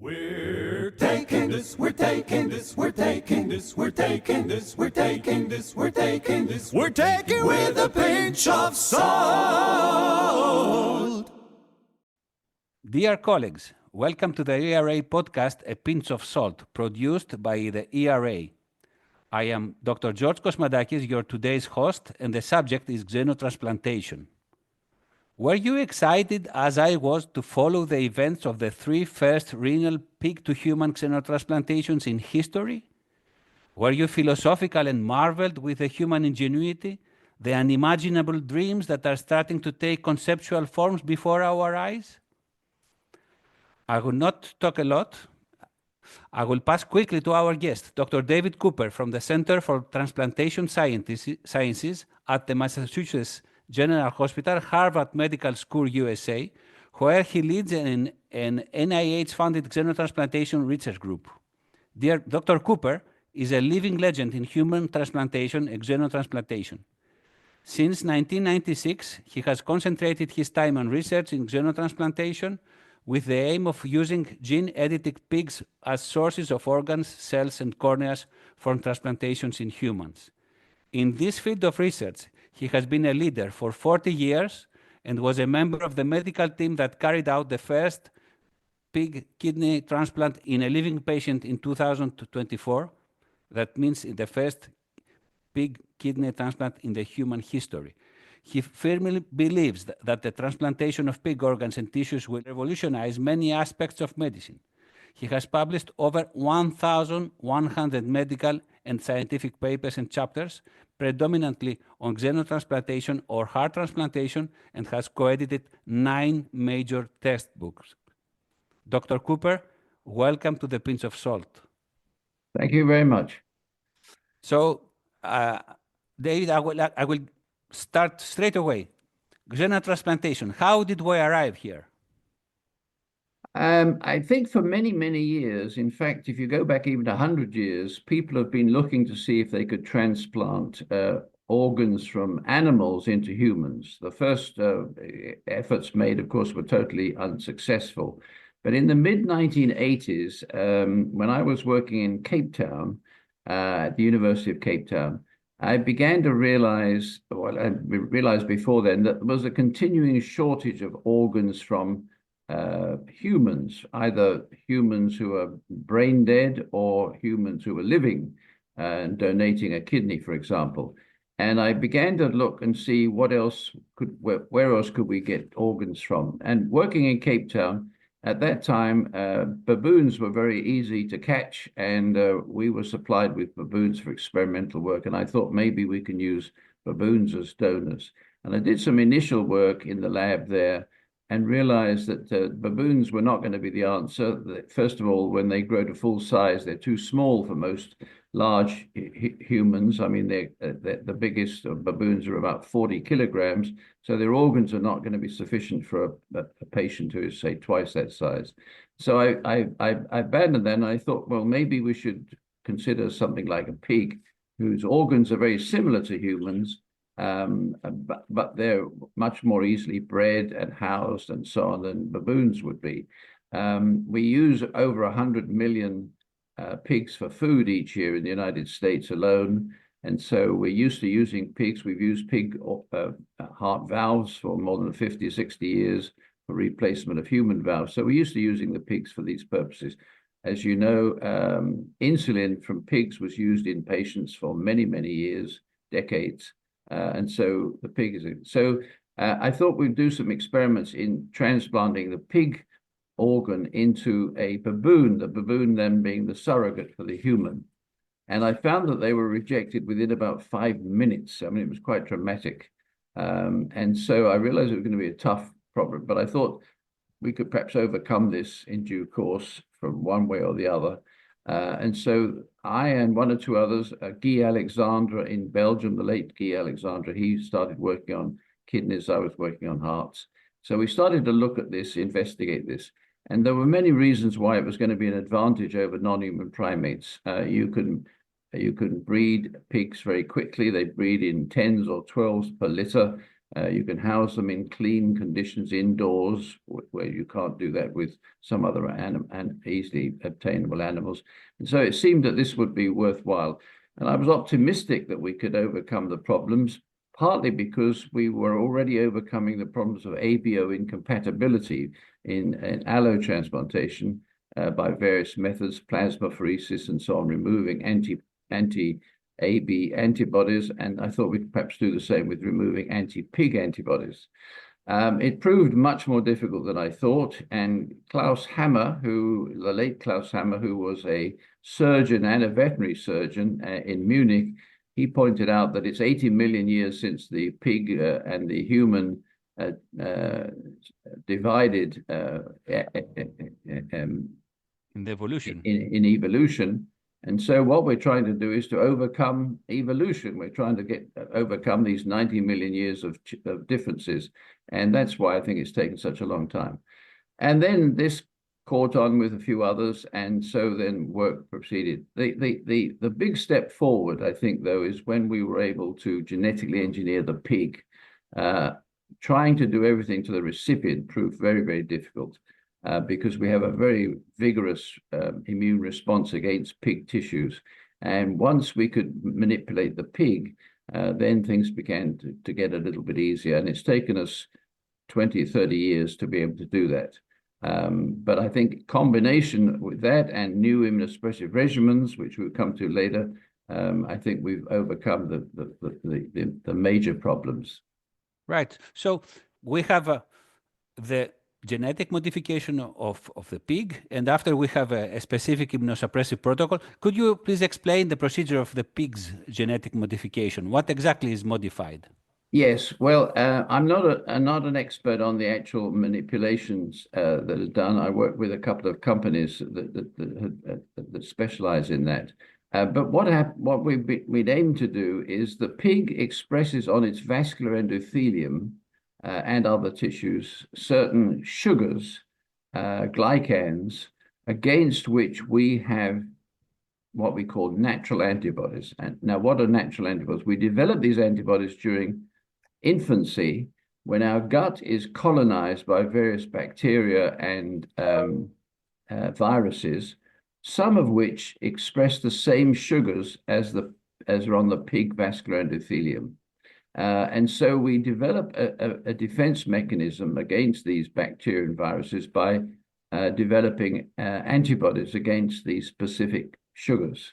We're taking this, we're taking this, we're taking this, we're taking this, we're taking this, we're taking this, we're taking with a pinch of salt. Dear colleagues, welcome to the ERA podcast, A Pinch of Salt, produced by the ERA. I am Dr. George Kosmadakis, your today's host, and the subject is xenotransplantation. Were you excited, as I was, to follow the events of the three first renal pig-to-human xenotransplantations in history? Were you philosophical and marveled with the human ingenuity, the unimaginable dreams that are starting to take conceptual forms before our eyes? I will not talk a lot. I will pass quickly to our guest, Dr. David Cooper from the Center for Transplantation Sciences at the Massachusetts General Hospital, Harvard Medical School, USA, where he leads an NIH-funded xenotransplantation research group. Dear Dr. Cooper is a living legend in human transplantation and xenotransplantation. Since 1996, he has concentrated his time on research in xenotransplantation with the aim of using gene-edited pigs as sources of organs, cells, and corneas for transplantations in humans. In this field of research, he has been a leader for 40 years and was a member of the medical team that carried out the first pig kidney transplant in a living patient in 2024. That means the first pig kidney transplant in the human history. He firmly believes that the transplantation of pig organs and tissues will revolutionize many aspects of medicine. He has published over 1,100 medical and scientific papers and chapters, predominantly on xenotransplantation or heart transplantation, and has co-edited 9 major textbooks. Dr. Cooper, welcome to the Pinch of Salt. Thank you very much. So, David, I will start straight away. Xenotransplantation, how did we arrive here? I think for many, many years, in fact, if you go back even 100 years, people have been looking to see if they could transplant organs from animals into humans. The first efforts made, of course, were totally unsuccessful. But in the mid-1980s, when I was working in Cape Town, at the University of Cape Town, I began to realize, well, I realized before then, that there was a continuing shortage of organs from humans, either humans who are brain dead or humans who are living and donating a kidney, for example. And I began to look and see what else where else could we get organs from? And working in Cape Town, at that time, baboons were very easy to catch, and we were supplied with baboons for experimental work. And I thought maybe we can use baboons as donors. And I did some initial work in the lab there and realized that baboons were not going to be the answer. First of all, when they grow to full size, they're too small for most large humans. I mean, the biggest of baboons are about 40 kilograms, so their organs are not going to be sufficient for a patient who is, say, twice that size. So I abandoned that, and I thought, well, maybe we should consider something like a pig, whose organs are very similar to humans, but they're much more easily bred and housed and so on than baboons would be. We use over 100 million pigs for food each year in the United States alone. And so we're used to using pigs. We've used pig heart valves for more than 50, 60 years for replacement of human valves. So we're used to using the pigs for these purposes. As you know, insulin from pigs was used in patients for many, many years, decades. And so the pig is... I thought we'd do some experiments in transplanting the pig organ into a baboon, the baboon then being the surrogate for the human. And I found that they were rejected within about 5 minutes. I mean, it was quite dramatic. And so I realized it was going to be a tough problem, but I thought we could perhaps overcome this in due course from one way or the other. And so I and one or two others, Guy Alexandre in Belgium, the late Guy Alexandre, he started working on kidneys, I was working on hearts. So we started to look at this, investigate this. And there were many reasons why it was going to be an advantage over non-human primates. You can breed pigs very quickly. They breed in 10s or 12s per litter. You can house them in clean conditions indoors, where you can't do that with some other easily obtainable animals. And so it seemed that this would be worthwhile. And I was optimistic that we could overcome the problems, partly because we were already overcoming the problems of ABO incompatibility in allotransplantation by various methods, plasmapheresis and so on, removing anti-AB antibodies, and I thought we could perhaps do the same with removing anti-pig antibodies. It proved much more difficult than I thought, and Klaus Hammer, the late Klaus Hammer, who was a surgeon and a veterinary surgeon in Munich, he pointed out that it's 80 million years since the pig and the human divided in the evolution. In evolution. And so what we're trying to do is to overcome evolution. We're trying to overcome these 90 million years of differences. And that's why I think it's taken such a long time. And then this caught on with a few others. And so then work proceeded. The big step forward, I think, though, is when we were able to genetically engineer the pig. Trying to do everything to the recipient proved very, very difficult. Because we have a very vigorous immune response against pig tissues. And once we could manipulate the pig, then things began to get a little bit easier. And it's taken us 20, 30 years to be able to do that. But I think combination with that and new immunosuppressive regimens, which we'll come to later, I think we've overcome the major problems. Right. So we have the genetic modification of the pig, and after we have a specific immunosuppressive protocol. Could you please explain the procedure of the pig's genetic modification? What exactly is modified? Yes, well, I'm not an expert on the actual manipulations that are done. I work with a couple of companies that specialize in that. But what we'd aim to do is the pig expresses on its vascular endothelium and other tissues certain sugars, glycans, against which we have what we call natural antibodies. And now, what are natural antibodies? We develop these antibodies during infancy when our gut is colonized by various bacteria and viruses, some of which express the same sugars as are on the pig vascular endothelium. And so we develop a defense mechanism against these bacteria and viruses by developing antibodies against these specific sugars.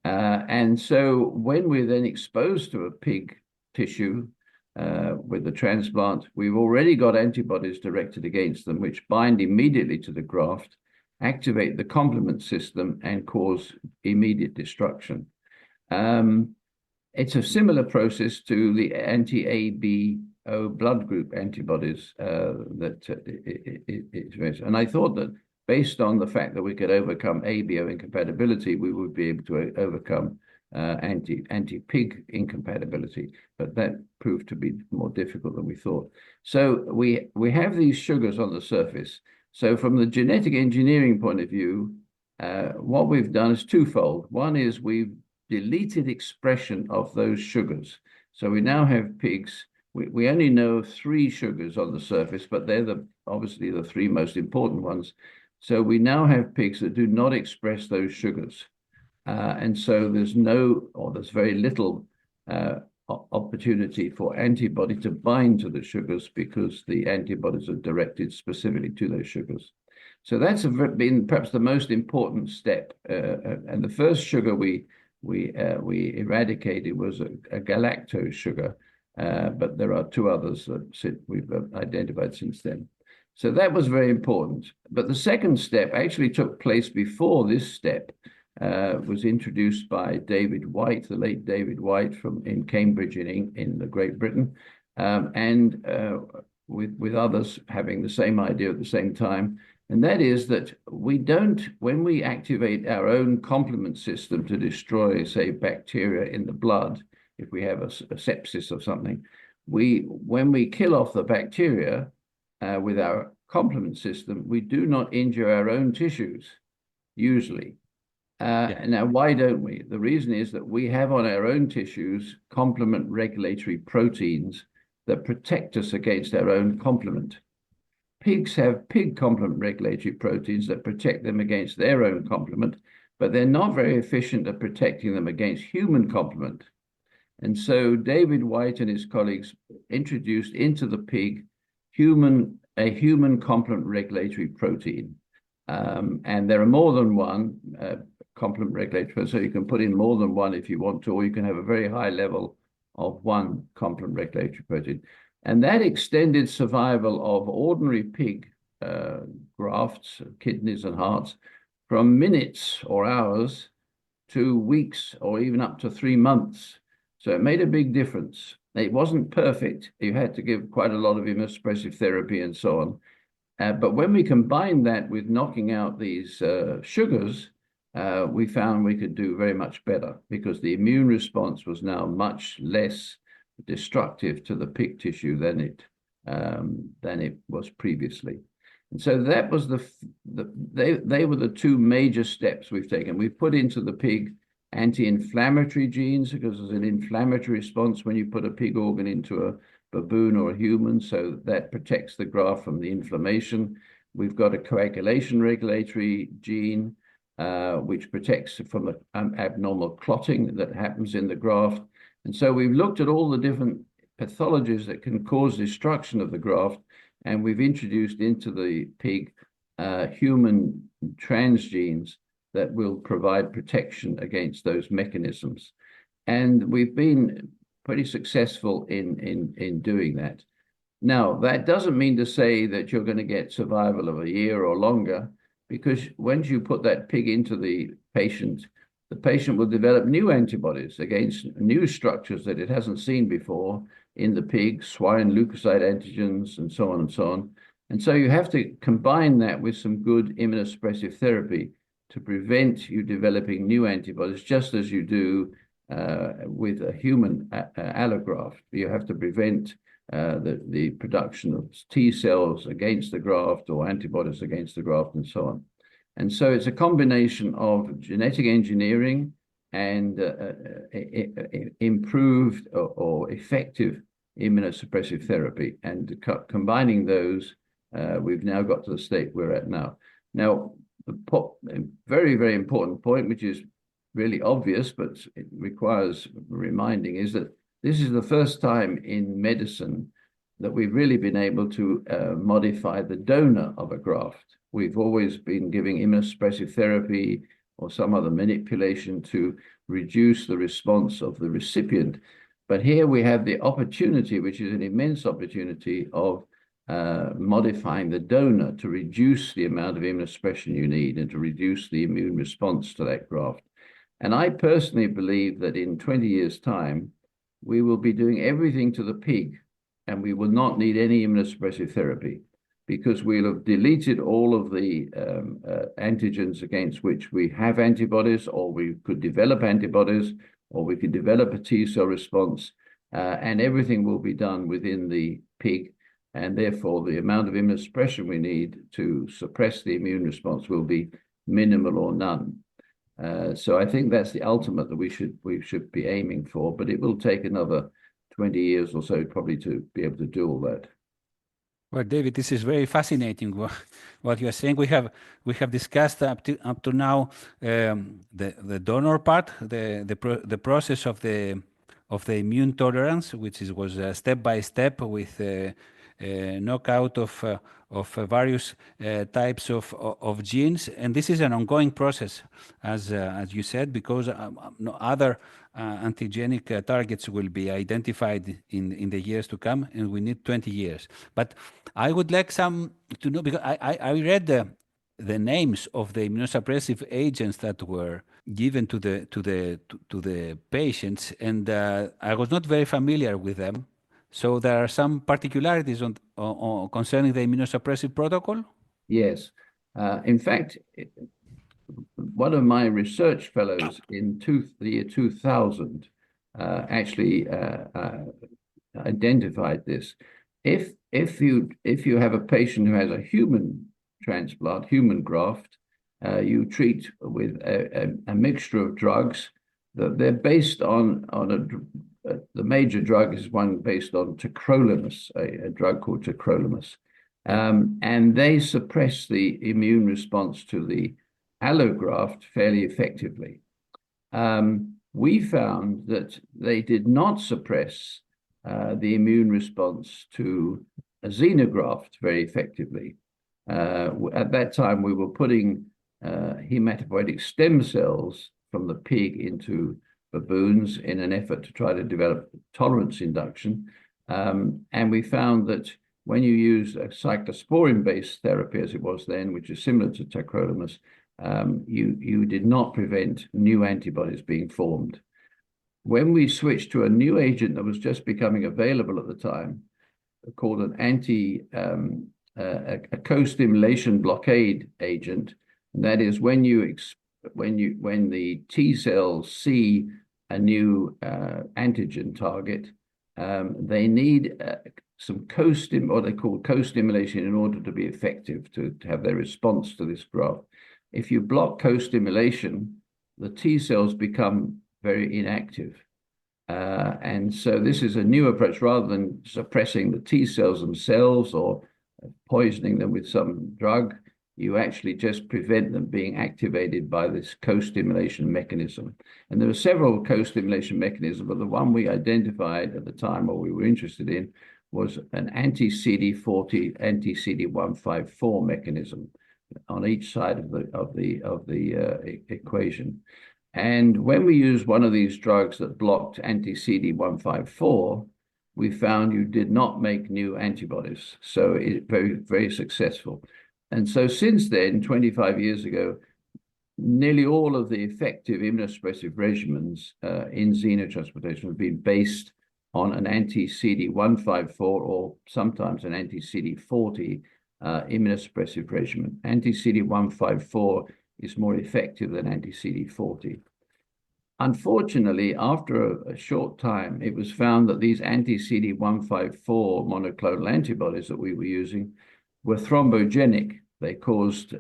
And so when we're then exposed to a pig tissue with the transplant, we've already got antibodies directed against them, which bind immediately to the graft, activate the complement system, and cause immediate destruction. It's a similar process to the anti-ABO blood group antibodies and I thought that based on the fact that we could overcome ABO incompatibility, we would be able to overcome anti-pig incompatibility, but that proved to be more difficult than we thought. So we have these sugars on the surface. So from the genetic engineering point of view, what we've done is twofold. One is we've deleted expression of those sugars. So we now have pigs. We only know 3 sugars on the surface, but they're obviously the 3 most important ones. So we now have pigs that do not express those sugars. And so there's very little opportunity for antibody to bind to the sugars because the antibodies are directed specifically to those sugars. So that's been perhaps the most important step. And the first sugar we eradicated was a galactose sugar, but there are 2 others that we've identified since then. So that was very important. But the second step actually took place before this step. Was introduced by David White, the late David White in Cambridge in Great Britain, and with others having the same idea at the same time. And that is that when we activate our own complement system to destroy, say, bacteria in the blood, if we have a sepsis or something, when we kill off the bacteria with our complement system, we do not injure our own tissues, usually. Now, why don't we? The reason is that we have on our own tissues complement regulatory proteins that protect us against our own complement. Pigs have pig complement regulatory proteins that protect them against their own complement, but they're not very efficient at protecting them against human complement. And so David White and his colleagues introduced into the pig a human complement regulatory protein. And there are more than one complement regulator, so you can put in more than one if you want to, or you can have a very high level of one complement regulatory protein. And that extended survival of ordinary pig grafts, kidneys and hearts, from minutes or hours to weeks or even up to 3 months. So it made a big difference. It wasn't perfect. You had to give quite a lot of immunosuppressive therapy and so on. But when we combined that with knocking out these sugars, we found we could do very much better because the immune response was now much less destructive to the pig tissue than it was previously. And so that was they were the two major steps we've taken. We've put into the pig anti-inflammatory genes because there's an inflammatory response when you put a pig organ into a baboon or a human, so that protects the graft from the inflammation. We've got a coagulation regulatory gene, which protects from the abnormal clotting that happens in the graft. And so we've looked at all the different pathologies that can cause destruction of the graft, and we've introduced into the pig human transgenes that will provide protection against those mechanisms. And we've been pretty successful in doing that. Now, that doesn't mean to say that you're going to get survival of a year or longer, because once you put that pig into the patient will develop new antibodies against new structures that it hasn't seen before in the pig, swine leukocyte antigens, and so on and so on. And so you have to combine that with some good immunosuppressive therapy to prevent you developing new antibodies, just as you do with a human allograft. You have to prevent the production of T cells against the graft or antibodies against the graft and so on. And so it's a combination of genetic engineering and improved or effective immunosuppressive therapy. And combining those, we've now got to the state we're at now. Now, the very, very important point, which is really obvious, but it requires reminding, is that this is the first time in medicine that we've really been able to modify the donor of a graft. We've always been giving immunosuppressive therapy or some other manipulation to reduce the response of the recipient. But here we have the opportunity, which is an immense opportunity, of modifying the donor to reduce the amount of immunosuppression you need and to reduce the immune response to that graft. And I personally believe that in 20 years' time, we will be doing everything to the pig and we will not need any immunosuppressive therapy because we'll have deleted all of the antigens against which we have antibodies, or we could develop antibodies, or we could develop a T cell response, and everything will be done within the pig. And therefore, the amount of immunosuppression we need to suppress the immune response will be minimal or none. So I think that's the ultimate that we should be aiming for, but it will take another 20 years or so probably to be able to do all that. Well, David, this is very fascinating. What you are saying. We have discussed up to now the donor part, the process of the immune tolerance, which was step by step with knockout of various types of genes, and this is an ongoing process, as you said, because no other antigenic targets will be identified in the years to come, and we need 20 years. But I would like some to know, because I read the names of the immunosuppressive agents that were given to the patients, and I was not very familiar with them. So there are some particularities on concerning the immunosuppressive protocol? Yes. In fact, one of my research fellows in the year 2000 actually identified this. If you have a patient who has a human transplant, human graft, you treat with a mixture of drugs that they're based on the major drug is one based on tacrolimus, a drug called tacrolimus. And they suppress the immune response to the allograft fairly effectively. We found that they did not suppress the immune response to a xenograft very effectively. At that time, we were putting hematopoietic stem cells from the pig into baboons in an effort to try to develop tolerance induction. And we found that when you use a cyclosporin-based therapy, as it was then, which is similar to tacrolimus, you did not prevent new antibodies being formed. When we switched to a new agent that was just becoming available at the time, called an a co-stimulation blockade agent, and that is when the T cells see a new antigen target, they need some what they call co-stimulation in order to be effective, to have their response to this graft. If you block co-stimulation, the T cells become very inactive. And so this is a new approach. Rather than suppressing the T cells themselves or poisoning them with some drug, you actually just prevent them being activated by this co-stimulation mechanism. And there were several co-stimulation mechanisms, but the one we identified at the time, or we were interested in, was an anti-CD40, anti-CD154 mechanism on each side of the equation. And when we used one of these drugs that blocked anti-CD154, we found you did not make new antibodies. So it very, very successful. And so since then, 25 years ago, nearly all of the effective immunosuppressive regimens in xenotransplantation have been based on an anti-CD154 or sometimes an anti-CD40 immunosuppressive regimen. Anti-CD154 is more effective than anti-CD40. Unfortunately, after a short time, it was found that these anti-CD154 monoclonal antibodies that we were using were thrombogenic. They caused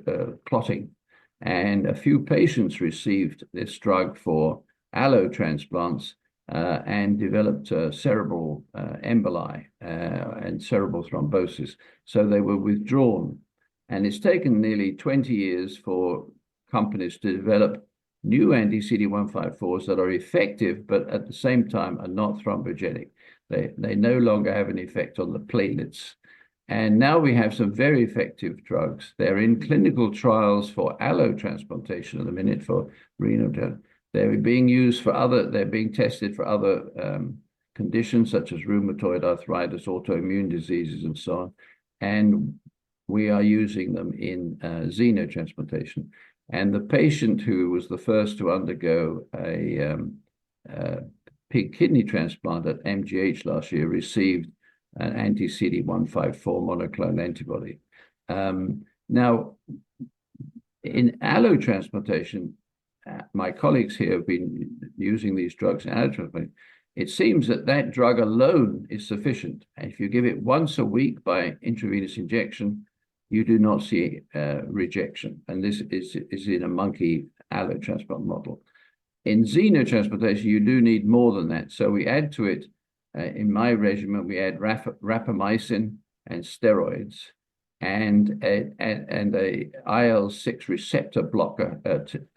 clotting. And a few patients received this drug for allo transplants and developed cerebral emboli and cerebral thrombosis. So they were withdrawn. And it's taken nearly 20 years for companies to develop new anti-CD154s that are effective, but at the same time are not thrombogenic. They no longer have an effect on the platelets. And now we have some very effective drugs. They're in clinical trials for allo transplantation at the minute for renal. They're being used for they're being tested for other conditions such as rheumatoid arthritis, autoimmune diseases, and so on. And we are using them in xenotransplantation. And the patient who was the first to undergo a pig kidney transplant at MGH last year received an anti-CD154 monoclonal antibody. Now, in allo transplantation, my colleagues here have been using these drugs in allo transplantation. It seems that that drug alone is sufficient. And if you give it once a week by intravenous injection, you do not see rejection. And this is in a monkey allo transplant model. In xenotransplantation, you do need more than that. So we add to it, in my regimen, we add rapamycin and steroids and a IL-6 receptor blocker,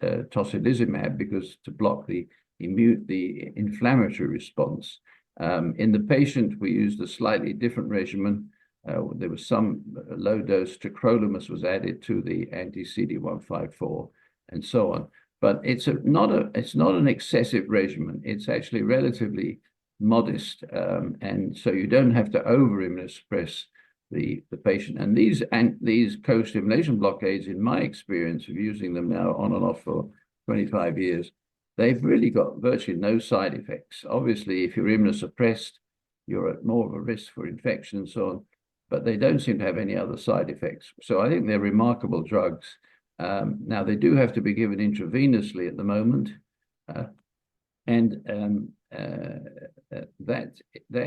tocilizumab, because to block the inflammatory response. In the patient, we used a slightly different regimen. There was some low dose tacrolimus was added to the anti-CD154 and so on. But it's not an excessive regimen. It's actually relatively modest, and so you don't have to over-immunosuppress the patient. And these co-stimulation blockades, in my experience of using them now on and off for 25 years, they've really got virtually no side effects. Obviously, if you're immunosuppressed, you're at more of a risk for infection and so on, but they don't seem to have any other side effects. So I think they're remarkable drugs. Now, they do have to be given intravenously at the moment. That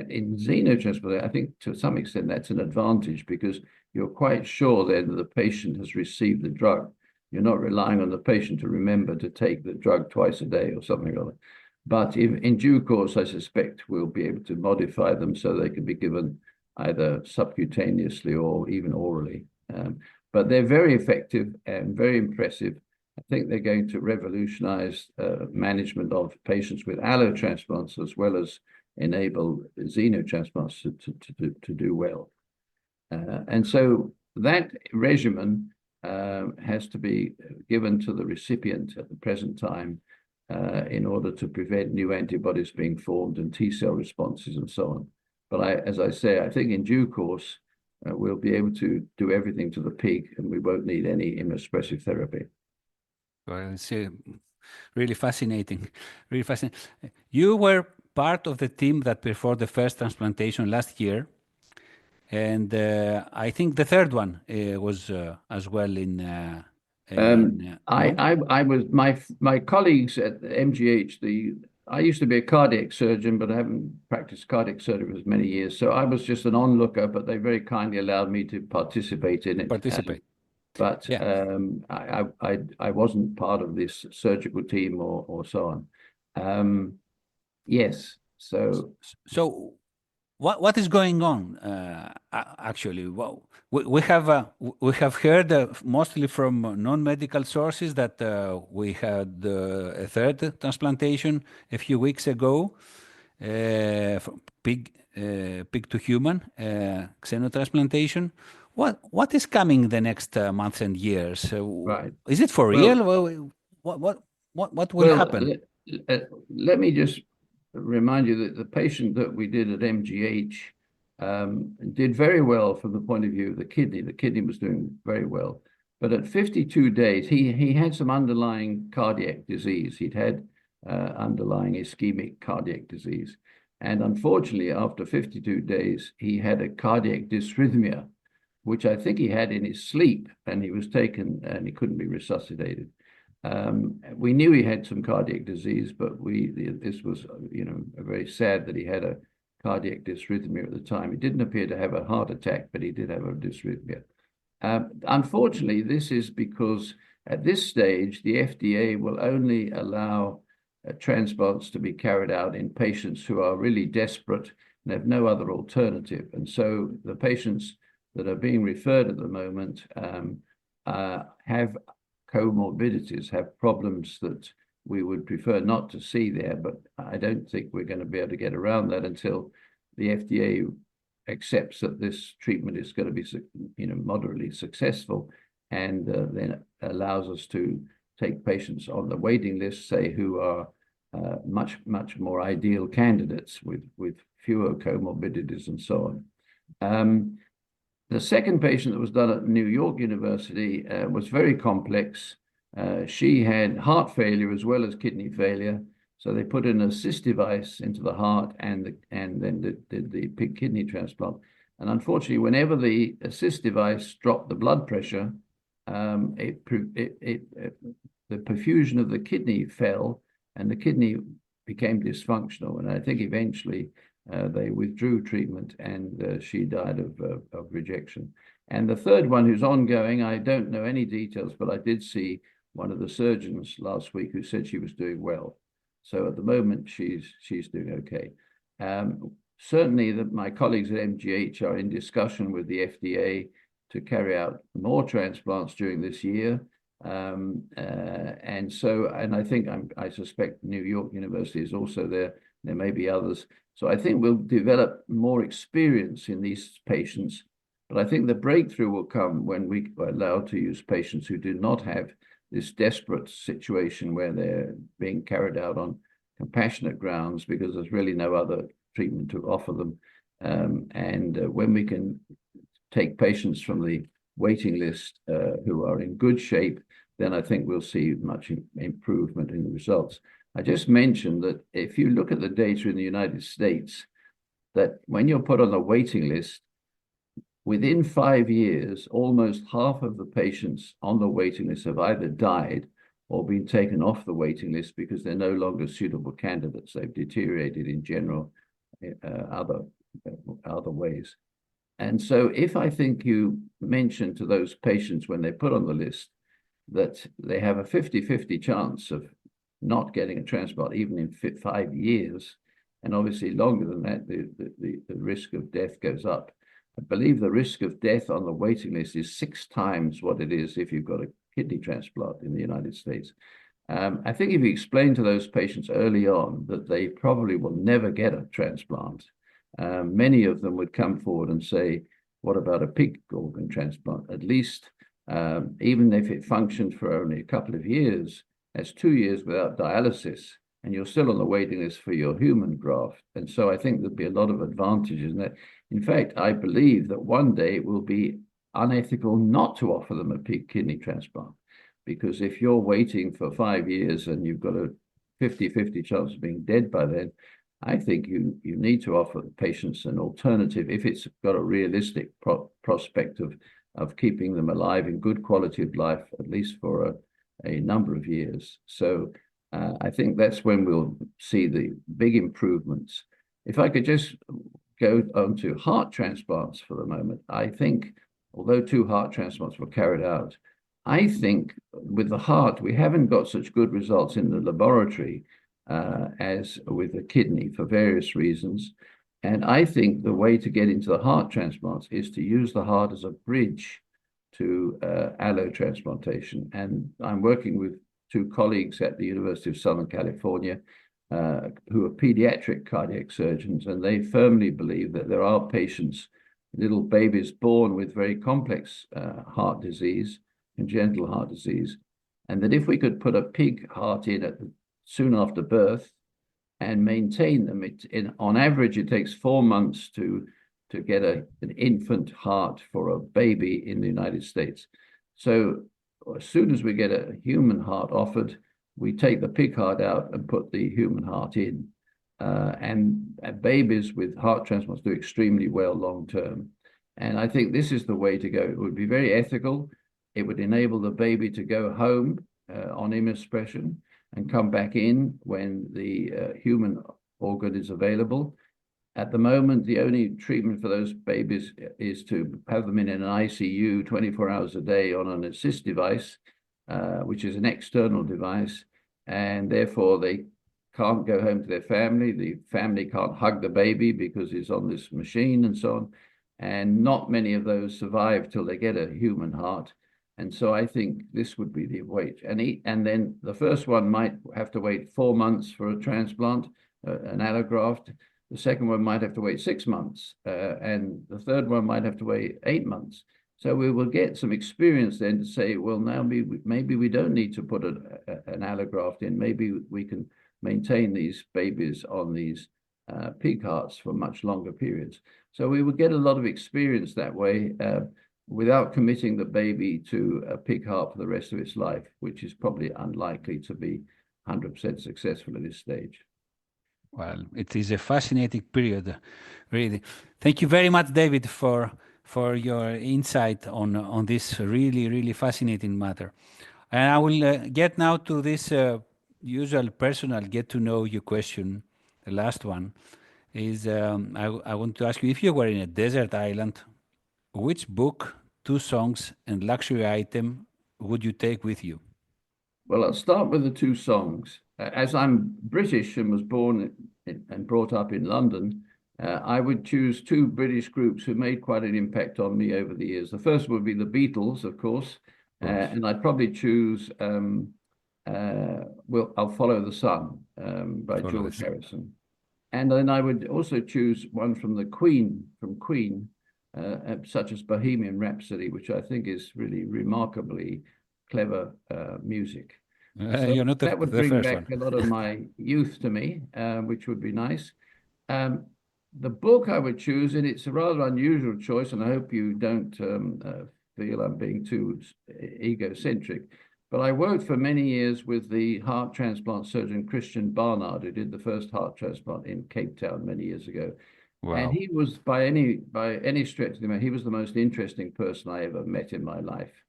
in xenotransplantation, I think to some extent that's an advantage because you're quite sure then that the patient has received the drug. You're not relying on the patient to remember to take the drug twice a day or something like But in due course, I suspect we'll be able to modify them so they can be given either subcutaneously or even orally. But they're very effective and very impressive. I think they're going to revolutionize management of patients with allotransplants as well as enable xenotransplants to do well. And so that regimen has to be given to the recipient at the present time in order to prevent new antibodies being formed and T-cell responses and so on. But as I say, I think in due course, we'll be able to do everything to the pig and we won't need any immunosuppressive therapy. Well, it's really fascinating, really fascinating. You were part of the team that performed the first transplantation last year. And I think the third one was as well I was my colleagues at MGH. I used to be a cardiac surgeon, but I haven't practiced cardiac surgery for many years. So I was just an onlooker, but they very kindly allowed me to participate in it. But yeah. I wasn't part of this surgical team or so on. Yes. So what is going on actually? Well, we have heard mostly from non-medical sources that we had a third transplantation a few weeks ago, from pig to human xenotransplantation. What is coming the next months and years? Right. Is it for real? What will happen? Let me just remind you that the patient that we did at MGH did very well from the point of view of the kidney. The kidney was doing very well. But at 52 days, he had some underlying cardiac disease. He'd had underlying ischemic cardiac disease. And unfortunately, after 52 days, he had a cardiac dysrhythmia, which I think he had in his sleep, and he was taken and he couldn't be resuscitated. We knew he had some cardiac disease, but this was, very sad that he had a cardiac dysrhythmia at the time. He didn't appear to have a heart attack, but he did have a dysrhythmia. Unfortunately, this is because at this stage, the FDA will only allow transplants to be carried out in patients who are really desperate and have no other alternative. And so the patients that are being referred at the moment have comorbidities, have problems that we would prefer not to see there, but I don't think we're going to be able to get around that until the FDA accepts that this treatment is going to be, moderately successwith, and then allows us to take patients on the waiting list, say, who are much more ideal candidates with fewer comorbidities and so on. The second patient that was done at New York University was very complex. She had heart failure as well as kidney failure. So they put an assist device into the heart and then did the pig kidney transplant. And unfortunately, whenever the assist device dropped the blood pressure, the perfusion of the kidney fell and the kidney became dysfunctional. And I think eventually they withdrew treatment and she died of rejection. And the third one, who's ongoing, I don't know any details, but I did see one of the surgeons last week who said she was doing well. So at the moment, she's doing okay. Certainly, my colleagues at MGH are in discussion with the FDA to carry out more transplants during this year. And I suspect New York University is also there. There may be others. So I think we'll develop more experience in these patients. But I think the breakthrough will come when we are allowed to use patients who do not have this desperate situation where they're being carried out on compassionate grounds because there's really no other treatment to offer them. When we can take patients from the waiting list who are in good shape, then I think we'll see much improvement in the results. I just mentioned that if you look at the data in the United States, that when you're put on the waiting list, within 5 years, almost half of the patients on the waiting list have either died or been taken off the waiting list because they're no longer suitable candidates. They've deteriorated in general other ways. And so if I think you mentioned to those patients when they put on the list that they have a 50-50 chance of not getting a transplant, even in 5 years. And obviously longer than that, the risk of death goes up. I believe the risk of death on the waiting list is 6 times what it is if you've got a kidney transplant in the United States. I think if you explain to those patients early on that they probably will never get a transplant, many of them would come forward and say, what about a pig organ transplant? At least, even if it functioned for only a couple of years, that's 2 years without dialysis, and you're still on the waiting list for your human graft. And so I think there'll be a lot of advantages in that. In fact, I believe that one day it will be unethical not to offer them a pig kidney transplant. Because if you're waiting for 5 years and you've got a 50-50 chance of being dead by then, I think you need to offer the patients an alternative if it's got a realistic prospect of keeping them alive in good quality of life, at least for a number of years. So I think that's when we'll see the big improvements. If I could just go on to heart transplants for the moment, I think, although 2 heart transplants were carried out, I think with the heart, we haven't got such good results in the laboratory as with the kidney for various reasons. And I think the way to get into the heart transplants is to use the heart as a bridge to allotransplantation. And I'm working with 2 colleagues at the University of Southern California who are pediatric cardiac surgeons, and they firmly believe that there are patients, little babies born with very complex heart disease, congenital heart disease, and that if we could put a pig heart in soon after birth and maintain them, on average, it takes 4 months to get an infant heart for a baby in the United States. So as soon as we get a human heart offered, we take the pig heart out and put the human heart in. And babies with heart transplants do extremely well long term. And I think this is the way to go. It would be very ethical. It would enable the baby to go home on immunosuppression and come back in when the human organ is available. At the moment, the only treatment for those babies is to have them in an ICU 24 hours a day on an assist device, which is an external device, and therefore they can't go home to their family. The family can't hug the baby because it's on this machine and so on. And not many of those survive till they get a human heart. And so I think this would be the wait. And then the first one might have to wait 4 months for a transplant, an allograft. The second one might have to wait 6 months. And the third one might have to wait 8 months. So we will get some experience then to say, well, now maybe we don't need to put an allograft in. Maybe we can maintain these babies on these pig hearts for much longer periods. So we would get a lot of experience that way without committing the baby to a pig heart for the rest of its life, which is probably unlikely to be 100% successful at this stage. Well, it is a fascinating period, really. Thank you very much, David, for your insight on this really fascinating matter. And I will get now to this usual personal get to know you question. The last one is I want to ask you, if you were in a desert island, which book, 2 songs, and luxury item would you take with you? Well, I'll start with the 2 songs. As I'm British and was born and brought up in London, I would choose 2 British groups who made quite an impact on me over the years. The first would be the Beatles, of course, and I'd probably choose I'll Follow the Sun by George Harrison. And then I would also choose one from Queen, such as Bohemian Rhapsody, which I think is really remarkably clever music. So that would bring back a lot of my youth to me, which would be nice. The book I would choose, and it's a rather unusual choice, and I hope you don't feel I'm being too egocentric, but I worked for many years with the heart transplant surgeon Christian Barnard, who did the first heart transplant in Cape Town many years ago. Wow. And he was, by any stretch of the imagination, he was the most interesting person I ever met in my life.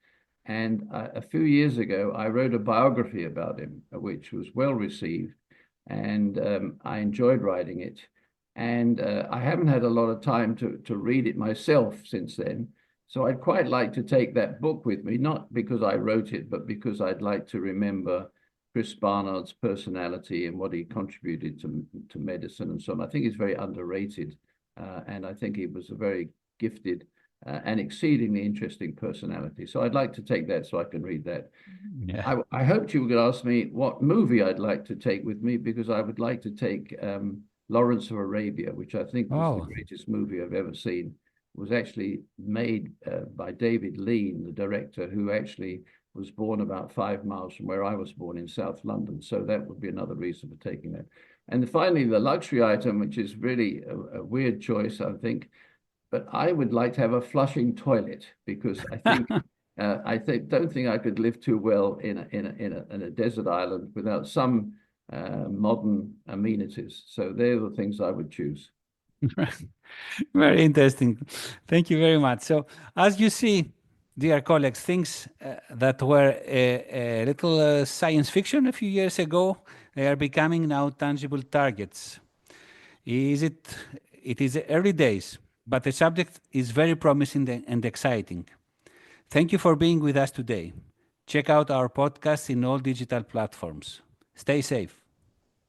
And a few years ago, I wrote a biography about him, which was well received, and I enjoyed writing it. And I haven't had a lot of time to read it myself since then. So I'd quite like to take that book with me, not because I wrote it, but because I'd like to remember Chris Barnard's personality and what he contributed to medicine and so on. I think he's very underrated, and I think he was a very gifted and exceedingly interesting personality. So I'd like to take that so I can read that. Yeah. I hoped you would ask me what movie I'd like to take with me, because I would like to take Lawrence of Arabia, which I think was the greatest movie I've ever seen. It was actually made by David Lean, the director, who actually was born about 5 miles from where I was born in South London. So that would be another reason for taking that. And finally, the luxury item, which is really a weird choice, I think, but I would like to have a flushing toilet, because I think don't think I could live too well in a desert island without some modern amenities. So they're the things I would choose. Very interesting. Thank you very much. So, as you see, dear colleagues, things that were a little science fiction a few years ago, they are becoming now tangible targets. It is early days, but the subject is very promising and exciting. Thank you for being with us today. Check out our podcast in all digital platforms. Stay safe.